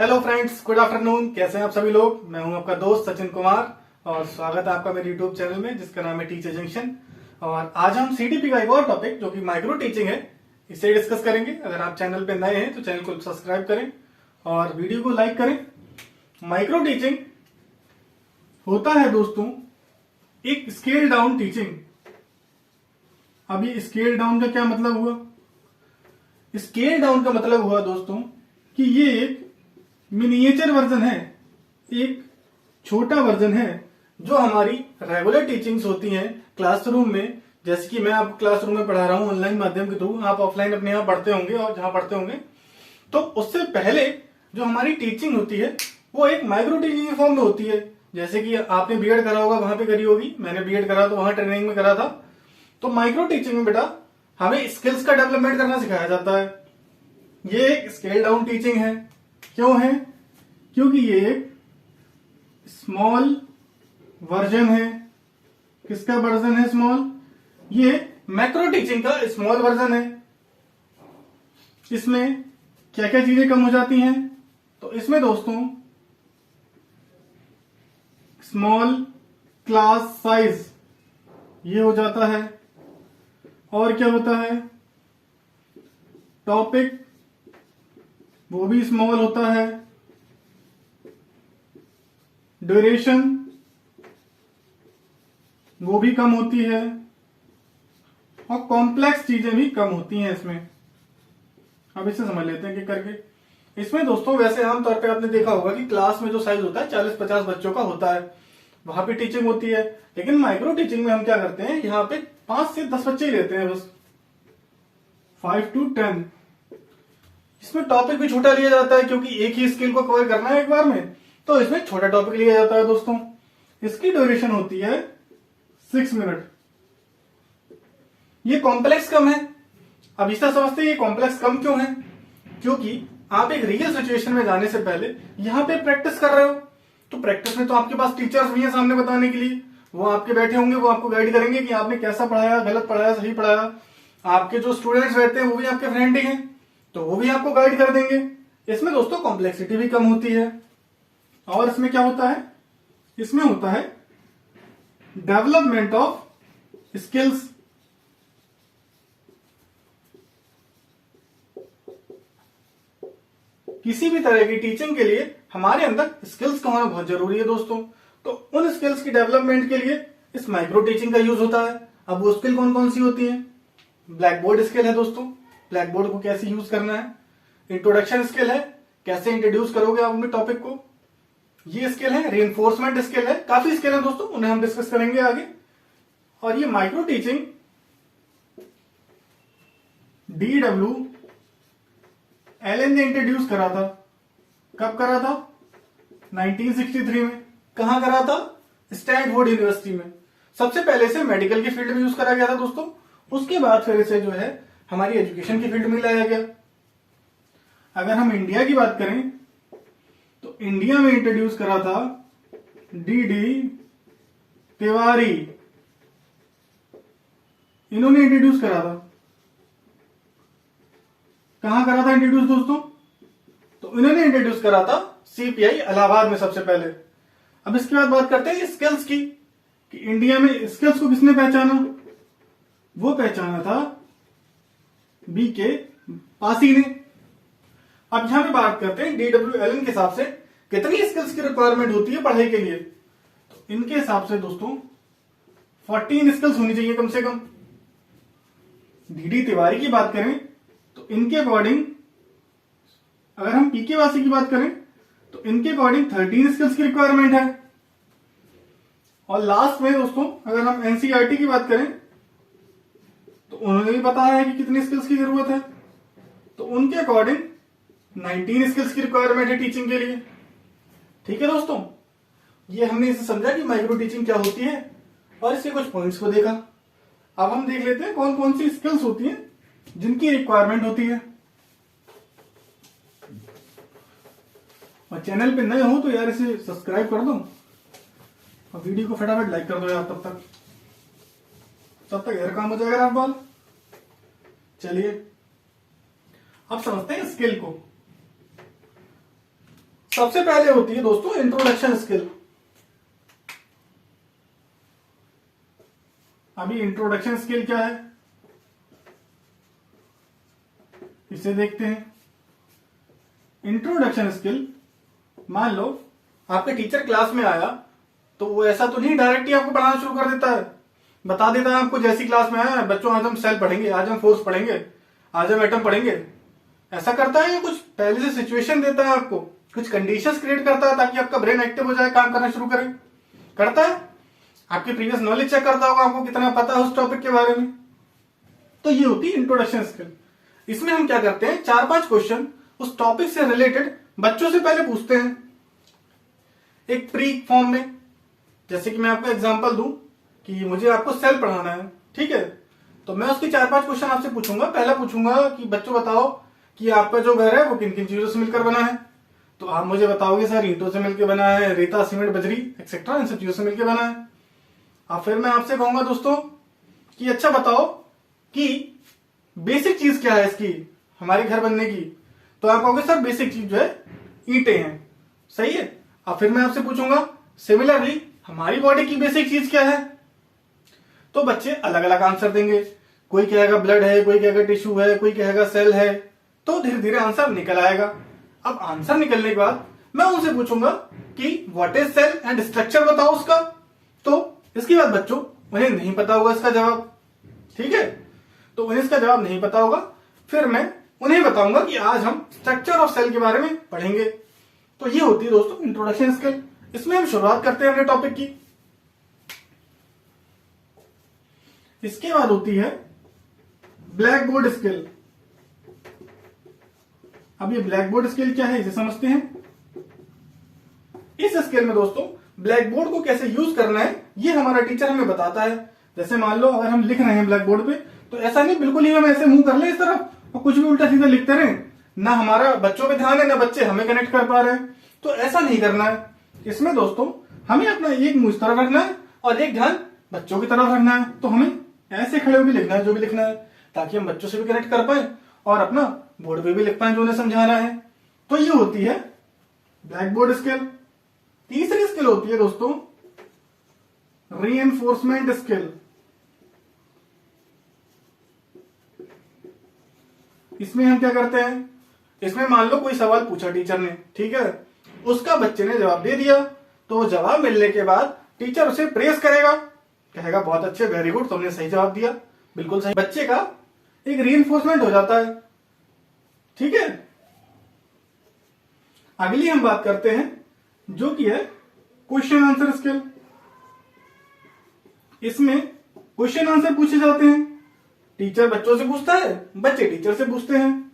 Hello friends, good afternoon. कैसे हैं आप सभी लोग। मैं हूं आपका दोस्त सचिन कुमार और स्वागत है आपका मेरे यूट्यूब चैनल में जिसका नाम है टीचर जंक्शन। और आज हम सीडीपी का एक और टॉपिक जो कि माइक्रो टीचिंग है इसे डिस्कस करेंगे। अगर आप चैनल पे नए हैं तो चैनल को सब्सक्राइब करें और वीडियो को लाइक करें। माइक्रो टीचिंग होता है दोस्तों एक स्केल डाउन टीचिंग। अभी स्केल डाउन का क्या मतलब हुआ? स्केल डाउन का मतलब हुआ दोस्तों कि ये एक मिनिएचर वर्जन है, एक छोटा वर्जन है जो हमारी रेगुलर टीचिंग्स होती हैं क्लासरूम में। जैसे कि मैं आपको क्लासरूम में पढ़ा रहा हूं ऑनलाइन माध्यम के थ्रू, आप ऑफलाइन अपने यहाँ पढ़ते होंगे और जहां पढ़ते होंगे, तो उससे पहले जो हमारी टीचिंग होती है वो एक माइक्रो टीचिंग फॉर्म में होती है। जैसे कि आपने बीएड करा होगा, वहां पे करी होगी, मैंने बीएड करा तो वहां ट्रेनिंग में करा था। तो माइक्रो टीचिंग में बेटा हमें स्किल्स का डेवलपमेंट करना सिखाया जाता है। ये एक स्केल डाउन टीचिंग है। क्यों है? क्योंकि ये एक स्मॉल वर्जन है। किसका वर्जन है स्मॉल? ये मैक्रो टीचिंग का स्मॉल वर्जन है। इसमें क्या क्या चीजें कम हो जाती हैं? तो इसमें दोस्तों स्मॉल क्लास साइज ये हो जाता है। और क्या होता है? टॉपिक वो भी स्मॉल होता है। ड्यूरेशन वो भी कम होती है और कॉम्प्लेक्स चीजें भी कम होती हैं इसमें। अब इसे समझ लेते हैं कि करके। इसमें दोस्तों वैसे आमतौर पे आपने देखा होगा कि क्लास में जो साइज होता है 40-50 बच्चों का होता है, वहां पे टीचिंग होती है। लेकिन माइक्रो टीचिंग में हम क्या करते हैं, यहाँ पे 5 से 10 बच्चे ही लेते हैं, बस 5 to 10। इसमें टॉपिक भी छोटा लिया जाता है क्योंकि एक ही स्किल को कवर करना है एक बार में, तो इसमें छोटा टॉपिक लिया जाता है दोस्तों। इसकी ड्यूरेशन होती है 6 मिनट। ये कॉम्प्लेक्स कम है। अब इससे समझते हैं ये कॉम्प्लेक्स कम क्यों है? क्योंकि आप एक रियल सिचुएशन में जाने से पहले यहां पे प्रैक्टिस कर रहे हो, तो प्रैक्टिस में तो आपके पास टीचर्स भी हैं सामने बताने के लिए। वो आपके बैठे होंगे, वो आपको गाइड करेंगे कि आपने कैसा पढ़ाया, गलत पढ़ाया, सही पढ़ाया। आपके जो स्टूडेंट्स रहते हैं वो भी आपके फ्रेंड ही हैं, तो वो भी आपको गाइड कर देंगे। इसमें दोस्तों कॉम्प्लेक्सिटी भी कम होती है। और इसमें क्या होता है? इसमें होता है डेवलपमेंट ऑफ स्किल्स। किसी भी तरह की टीचिंग के लिए हमारे अंदर स्किल्स का होना बहुत जरूरी है दोस्तों। तो उन स्किल्स की डेवलपमेंट के लिए इस माइक्रो टीचिंग का यूज होता है। अब वो स्किल कौन कौन सी होती है? ब्लैक बोर्ड स्किल है दोस्तों, ब्लैक बोर्ड को कैसे यूज करना है। इंट्रोडक्शन स्किल है, कैसे इंट्रोड्यूस करोगे आप अपने टॉपिक को। ये स्किल है। रीइंफोर्समेंट स्किल है। काफी स्किल है दोस्तों, उन्हें हम डिस्कस करेंगे आगे। और ये माइक्रो टीचिंग DW एलन ने इंट्रोड्यूस करा था। कब करा था? 1963 में। कहां करा था? स्टैनफोर्ड यूनिवर्सिटी में। सबसे पहले से मेडिकल की फील्ड में यूज करा गया था दोस्तों, उसके बाद फिर इसे जो है हमारी एजुकेशन की फील्ड में लाया गया। अगर हम इंडिया की बात करें तो इंडिया में इंट्रोड्यूस करा था DD तिवारी। इन्होंने इंट्रोड्यूस करा था। कहां करा था इंट्रोड्यूस दोस्तों? तो इन्होंने इंट्रोड्यूस करा था CPI इलाहाबाद में सबसे पहले। अब इसके बाद बात करते हैं स्किल्स की, कि इंडिया में स्किल्स को किसने पहचाना? वो पहचाना था BK पासी ने। अब यहां पे बात करते हैं DW एलन के हिसाब से कितनी स्किल्स की रिक्वायरमेंट होती है पढ़ाई के लिए। तो इनके हिसाब से दोस्तों 14 स्किल्स होनी चाहिए कम से कम। DD तिवारी की बात करें तो इनके अकॉर्डिंग, अगर हम PK वासी की बात करें तो इनके अकॉर्डिंग 13 स्किल्स की रिक्वायरमेंट है। और लास्ट में दोस्तों अगर हम NCERT की बात करें तो उन्होंने भी बताया है कि कितनी स्किल्स की जरूरत है। तो उनके अकॉर्डिंग 19 स्किल्स की रिक्वायरमेंट है टीचिंग के लिए। ठीक है दोस्तों, ये हमने इसे समझा कि माइक्रो टीचिंग क्या होती है और इसके कुछ पॉइंट्स को देखा। अब हम देख लेते हैं कौन कौन सी स्किल्स होती हैं जिनकी रिक्वायरमेंट होती है। और चैनल पे नए हो तो यार इसे सब्सक्राइब कर दो और वीडियो को फटाफट लाइक कर दो यार। तब तक यार काम हो जाएगा आप बाल। चलिए अब समझते हैं स्किल को। सबसे पहले होती है दोस्तों इंट्रोडक्शन स्किल। अभी इंट्रोडक्शन स्किल क्या है इसे देखते हैं। इंट्रोडक्शन स्किल, मान लो आपके टीचर क्लास में आया तो वो ऐसा तो नहीं डायरेक्ट ही आपको पढ़ाना शुरू कर देता है, बता देता है आपको जैसी क्लास में आया, बच्चों आज हम सेल पढ़ेंगे, आज हम फोर्स पढ़ेंगे, आज हम एटम पढ़ेंगे। ऐसा करता है या कुछ पहले से सिचुएशन देता है, आपको कुछ कंडीशंस क्रिएट करता है ताकि आपका ब्रेन एक्टिव हो जाए, काम करना शुरू करे? करता है? आपकी प्रीवियस नॉलेज चेक करता होगा, आपको कितना पता है उस टॉपिक के बारे में। तो ये होती है इंट्रोडक्शन स्किल। इसमें हम क्या करते हैं, 4-5 क्वेश्चन उस टॉपिक से रिलेटेड बच्चों से पहले पूछते हैं एक प्री फॉर्म में। जैसे कि मैं आपको एग्जांपल दूं कि मुझे आपको सेल पढ़ाना है, ठीक है, तो मैं उसके 4-5 क्वेश्चन आपसे पूछूंगा। पहला पूछूंगा कि बच्चों बताओ कि आपका जो घर है वो किन किन चीजों से मिलकर बना है। तो आप मुझे बताओगे सर ईंटों से मिलकर बना है, रेता सीमेंट बजरी एक्सेट्रा इन सब चीजों से मिलकर बना है। अब फिर मैं आपसे कहूंगा दोस्तों कि अच्छा बताओ कि बेसिक चीज क्या है इसकी, हमारे घर बनने की। तो आप कहोगे सर बेसिक चीज जो है ईंटें हैं, सही है। अब फिर मैं आपसे पूछूंगा सिमिलरली हमारी बॉडी की बेसिक चीज क्या है। तो बच्चे अलग अलग आंसर देंगे, कोई कहेगा ब्लड है, कोई कहेगा टिश्यू है, कोई कहेगा सेल है। तो धीरे धीरे आंसर निकल आएगा। अब आंसर निकलने के बाद मैं उनसे पूछूंगा कि what is cell and structure बताओ उसका। तो इसके बाद बच्चों उन्हें नहीं पता होगा इसका जवाब, ठीक है, तो उन्हें इसका जवाब नहीं पता होगा। फिर मैं उन्हें बताऊंगा कि आज हम स्ट्रक्चर ऑफ सेल के बारे में पढ़ेंगे। तो ये होती है दोस्तों इंट्रोडक्शन स्किल। इसमें हम शुरुआत करते हैं अपने टॉपिक की। इसके बाद होती है ब्लैक बोर्ड स्किल। अब ये ब्लैक बोर्ड स्किल क्या है इसे समझते हैं। इस स्किल में दोस्तों ब्लैक बोर्ड को कैसे यूज करना है ये हमारा टीचर हमें बताता है। जैसे मान लो अगर हम लिख रहे हैं ब्लैक बोर्ड पे, तो ऐसा नहीं बिल्कुल ही हम ऐसे मुंह कर ले इस तरफ और कुछ भी उल्टा सीधा लिखते रहे, ना हमारा बच्चों पे ध्यान है ना बच्चे हमें कनेक्ट कर पा रहे हैं। तो ऐसा नहीं करना है। इसमें दोस्तों हमें अपना एक मुंह इस तरफ रखना है और एक ध्यान बच्चों की तरफ रखना है। तो हमें ऐसे खड़े होकर लिखना है जो भी लिखना है, ताकि हम बच्चों से भी कनेक्ट कर पाए और अपना बोर्ड पे भी लिख पाए जो उन्हें समझाना है। तो ये होती है ब्लैक बोर्ड स्किल। तीसरी स्किल होती है दोस्तों रीइंफोर्समेंट स्किल। इसमें हम क्या करते हैं, इसमें मान लो कोई सवाल पूछा टीचर ने, ठीक है, उसका बच्चे ने जवाब दे दिया, तो जवाब मिलने के बाद टीचर उसे प्रेस करेगा, कहेगा बहुत अच्छे, वेरी गुड, तुमने सही जवाब दिया, बिल्कुल सही। बच्चे का एक रीइंफोर्समेंट हो जाता है, ठीक है। अगली हम बात करते हैं जो कि है क्वेश्चन आंसर स्किल। इसमें क्वेश्चन आंसर पूछे जाते हैं। टीचर बच्चों से पूछता है, बच्चे टीचर से पूछते हैं।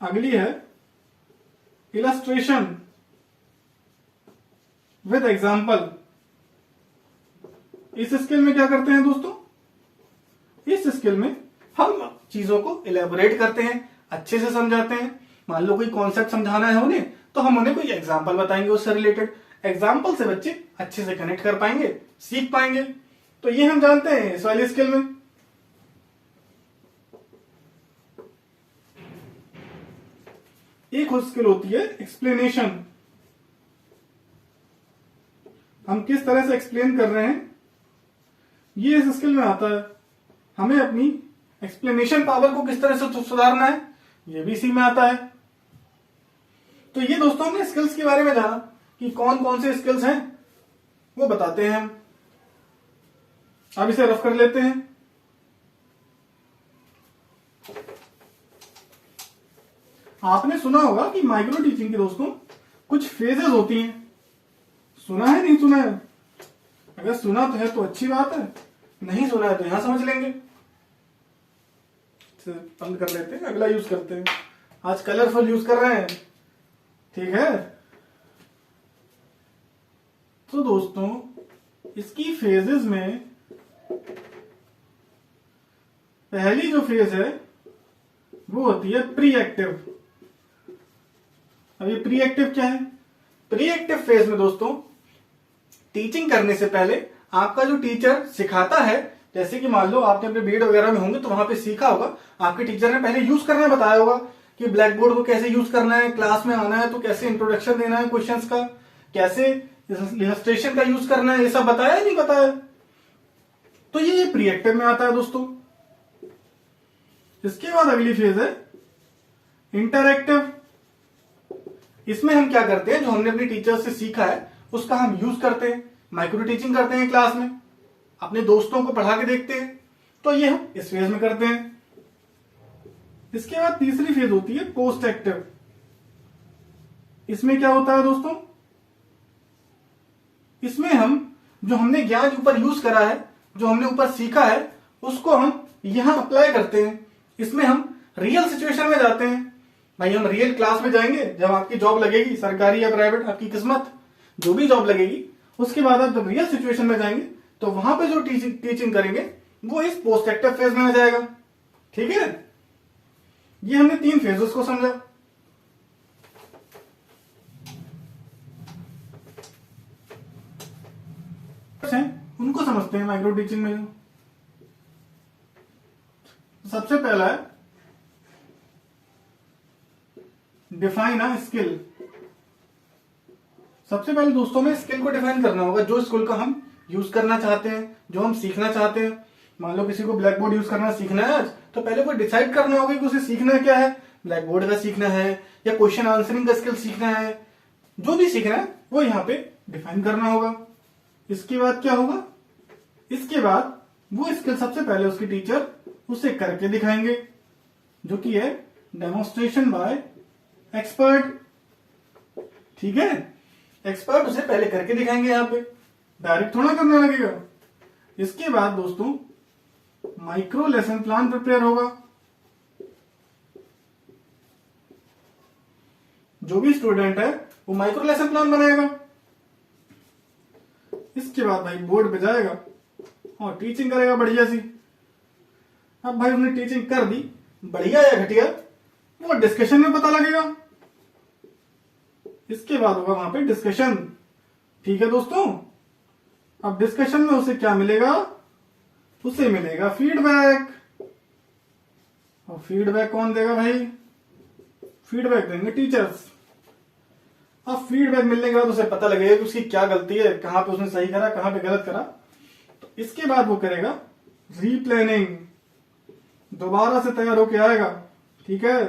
अगली है इलस्ट्रेशन विद एग्जाम्पल। इस स्किल में क्या करते हैं दोस्तों, इस स्किल में हम चीजों को इलेबोरेट करते हैं, अच्छे से समझाते हैं। मान लो कोई कॉन्सेप्ट समझाना है उन्हें, तो हम उन्हें कोई एग्जाम्पल बताएंगे उससे रिलेटेड। एग्जाम्पल से बच्चे अच्छे से कनेक्ट कर पाएंगे, सीख पाएंगे। तो ये हम जानते हैं इस वाली स्किल में। एक स्किल होती है एक्सप्लेनेशन। हम किस तरह से एक्सप्लेन कर रहे हैं ये इस स्किल में आता है। हमें अपनी एक्सप्लेनेशन पावर को किस तरह से सुधारना है ये भी इसी में आता है। तो ये दोस्तों हमने स्किल्स के बारे में जाना कि कौन कौन से स्किल्स हैं, वो बताते हैं हम। अब इसे रफ कर लेते हैं। आपने सुना होगा कि माइक्रो टीचिंग की दोस्तों कुछ फेजेस होती हैं। सुना है नहीं सुना है? अगर सुना तो है तो अच्छी बात है, नहीं सुना है तो यहां समझ लेंगे। बंद कर लेते हैं, अगला यूज करते हैं। आज कलरफुल यूज कर रहे हैं, ठीक है। तो दोस्तों इसकी फेजेस में पहली जो फेज है वो होती है प्री एक्टिव। अब ये प्री एक्टिव क्या है? प्री एक्टिव फेज में दोस्तों टीचिंग करने से पहले आपका जो टीचर सिखाता है, जैसे कि मान लो आपने अपने बीएड वगैरह में होंगे तो वहां पे सीखा होगा, आपके टीचर ने पहले यूज करना बताया होगा कि ब्लैक बोर्ड को कैसे यूज करना है, क्लास में आना है तो कैसे इंट्रोडक्शन देना है क्वेश्चंस का, कैसे इलस्ट्रेशन का यूज करना है, ये सब बताया नहीं बताया। तो ये प्रीएक्टिव में आता है दोस्तों। इसके बाद अगली फेज है इंटरएक्टिव। इसमें हम क्या करते हैं, जो हमने अपने टीचर से सीखा है उसका हम यूज करते हैं, माइक्रो टीचिंग करते हैं क्लास में, अपने दोस्तों को पढ़ा के देखते हैं। तो ये हम इस फेज में करते हैं। इसके बाद तीसरी फेज होती है पोस्ट एक्टिव। इसमें क्या होता है दोस्तों, इसमें हम जो हमने ज्ञान ऊपर यूज करा है, जो हमने ऊपर सीखा है, उसको हम यहां अप्लाई करते हैं। इसमें हम रियल सिचुएशन में जाते हैं। भाई हम रियल क्लास में जाएंगे जब आपकी जॉब लगेगी, सरकारी या प्राइवेट, आपकी किस्मत, जो भी जॉब लगेगी, उसके बाद आप जब रियल सिचुएशन में जाएंगे तो वहां पे जो टीचिंग करेंगे वो इस पोस्ट एक्टिव फेज में आ जाएगा। ठीक है, ये हमने 3 फेजेस को समझा। उनको समझते हैं माइक्रो टीचिंग में। सबसे पहला है डिफाइन अ स्किल। सबसे पहले दोस्तों में स्किल को डिफाइन करना होगा, जो स्किल का हम यूज करना चाहते हैं, जो हम सीखना चाहते हैं। मान लो किसी को ब्लैक बोर्ड यूज करना सीखना है आज, तो पहले वो डिसाइड करना होगा कि उसे सीखना क्या है, ब्लैक बोर्ड का सीखना है या क्वेश्चन आंसरिंग का स्किल सीखना है। जो भी सीखना है वो यहाँ पे डिफाइन करना होगा। इसके बाद क्या होगा, इसके बाद वो स्किल सबसे पहले उसकी टीचर उसे करके दिखाएंगे, जो कि है डेमोन्स्ट्रेशन बाय एक्सपर्ट। ठीक है, एक्सपर्ट उसे पहले करके दिखाएंगे, यहां पे डायरेक्ट थोड़ा करने लगेगा। इसके बाद दोस्तों माइक्रो लेसन प्लान प्रिपेयर होगा। जो भी स्टूडेंट है वो माइक्रो लेसन प्लान बनाएगा। इसके बाद भाई बोर्ड पे जाएगा और टीचिंग करेगा बढ़िया सी। अब भाई उसने टीचिंग कर दी, बढ़िया या घटिया वो डिस्कशन में पता लगेगा। इसके बाद होगा वहां पे डिस्कशन। ठीक है दोस्तों, अब डिस्कशन में उसे क्या मिलेगा, उसे मिलेगा फीडबैक। और फीडबैक कौन देगा भाई, फीडबैक देंगे टीचर्स। अब फीडबैक मिलने के बाद उसे पता लगेगा कि उसकी क्या गलती है, कहां पे उसने सही करा, कहां पे गलत करा। तो इसके बाद वो करेगा रीप्लानिंग, दोबारा से तैयार होके आएगा। ठीक है,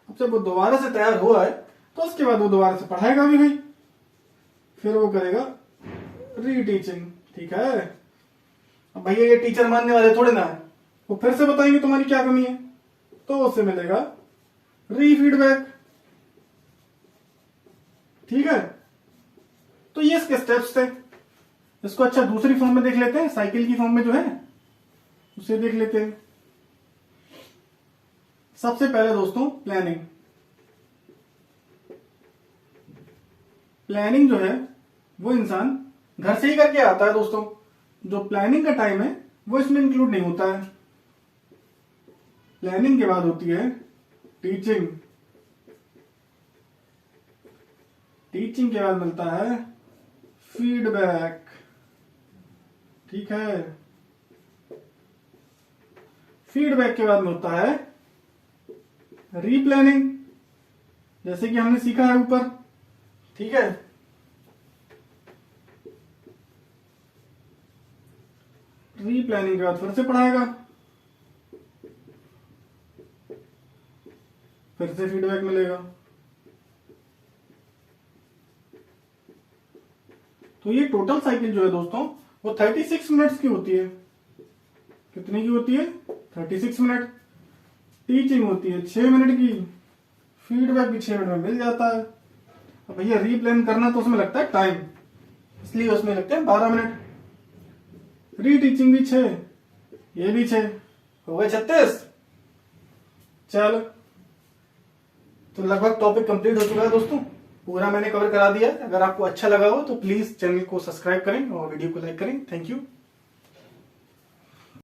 अब जब वो दोबारा से तैयार हुआ है तो उसके बाद वो दोबारा से पढ़ाएगा भी भाई, फिर वो करेगा रीटीचिंग। ठीक है, अब भैया ये टीचर मानने वाले थोड़े ना है, वो फिर से बताएंगे तुम्हारी क्या कमी है, तो उससे मिलेगा री फीडबैक। ठीक है, तो ये इसके स्टेप्स थे। इसको अच्छा दूसरी फॉर्म में देख लेते हैं, साइकिल की फॉर्म में जो है उसे देख लेते हैं। सबसे पहले दोस्तों प्लानिंग। प्लानिंग जो है वो इंसान घर से ही करके आता है दोस्तों। जो प्लानिंग का टाइम है वो इसमें इंक्लूड नहीं होता है। प्लानिंग के बाद होती है टीचिंग। टीचिंग के बाद मिलता है फीडबैक। ठीक है, फीडबैक के बाद में होता है रीप्लानिंग, जैसे कि हमने सीखा है ऊपर। ठीक है, रीप्लानिंग के बाद फिर से पढ़ाएगा, फिर से फीडबैक मिलेगा। तो ये टोटल साइकिल जो है दोस्तों वो 36 मिनट्स की होती है। कितने की होती है, 36 मिनट। टीचिंग होती है 6 मिनट की, फीडबैक भी 6 मिनट में मिल जाता है। अब भैया रीप्लान करना तो उसमें लगता है टाइम, इसलिए उसमें लगते हैं 12 मिनट। रीटीचिंग भी 6, ये भी 6, हो गए 36। चलो, तो लगभग टॉपिक कंप्लीट हो चुका है दोस्तों, पूरा मैंने कवर करा दिया है। अगर आपको अच्छा लगा हो तो प्लीज चैनल को सब्सक्राइब करें और वीडियो को लाइक करें। Thank you.